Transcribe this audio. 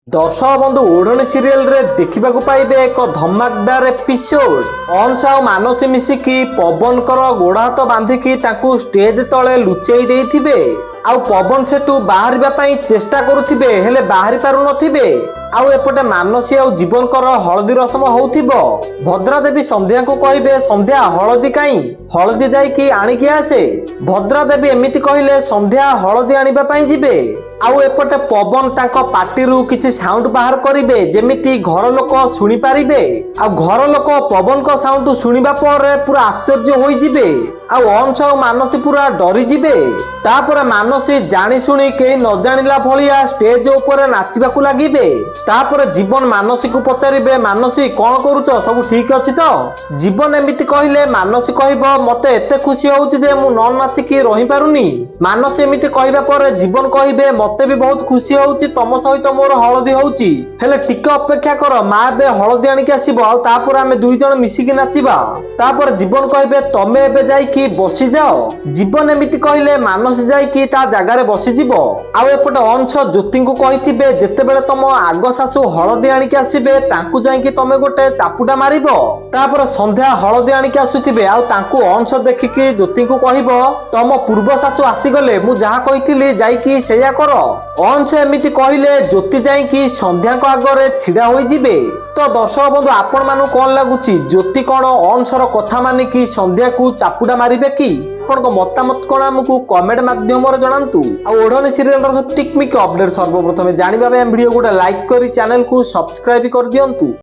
दर्शक बंधु ओढ़णी सीरियल रे देखा पाइबे एक धमाकदार एपिसोड। अंश आ मानसी मिसिकी पवन कर गोड़ हाथ बांधिकी ताकू स्टेज तले लुचेई देइथिबे। आउ पवन सेठू बाहरिबा पई चेष्टा करुथिबे हेले बाहरी पारु नथिबे। आउ एपटे मानसी आउ जीवन कर हलदी रसम होउथिबो। भद्रा देवी संध्या को कहिबे संध्या हलदी काई हलदी जाई कि आनिकी आसे। भद्रा देवी एमिति कहिले संध्या हलदी आनिबा पई जिबे। आउ एपटे पवन तांको पार्टीरू किछि साउंड बाहर करिबे जेमिति घर लोक सुनि पारिबे। आउ घर लोक पवन को साउंड सुनिबा पर पूरा आश्चर्य होई जिबे। आउ अंश आउ मानसी पूरा डरी जिबे। तापर मानसी जानी सुनी के न जानिला भलिया स्टेज ऊपर नाचिबाकू लागिबे। तापर जीवन मानसी को पचारिबे मानसी कोन करूछ सब ठीक अछि तो। जीवन एमिति कहिले मानसी कहबो मते एते खुशी होउछि जे मु न नाचि की रहि पारुनी। मानसी एमिति कहबा पर जीवन कहिबे मते भी बहुत खुशी होउछि तम सहित मोर हलदी होउछि हेले टिके अपेक्षा कर मा बे हलदी आनि के आसीबो आ तापर आमे दुई जण मिसी की नाचिबा। तापर जीवन कहिबे तमे एबे जाई की बसी जाओ। जीवन एमिति कहिले मानसी जाई की ता जगह रे बसी जिवो। आ एपटे अंश ज्योति को कहिथिबे जेतेबेले तम आग सासु हलदी आनिक आसीबे तांकू जाई की तमे गोटे चापुटा मारिबो। तापर संध्या हलदी आनिक आसुथिबे आ तांकू अंश देखिकी ज्योति को कहिबो तम पूर्व सासु आसी गले मु जहा कहिथिली जाई की सेया करो। अंश एमिति कहिले ज्योति जाई की संध्या को आगरे छिडा होई जिबे। तो दर्शक बंधु आपण मानु कोन लागुची ज्योति कोन अंशर कथा मानि की संध्या को चापुटा मारिबे कि आपनको मतामत कोन हमकु कमेंट माध्यम रे जणांतु। आ ओढ़णी सीरियल रो टिकमिक अपडेट सर्वप्रथम जानिबा बे वीडियो को लाइक करी चैनल को सब्सक्राइब कर दियंतु।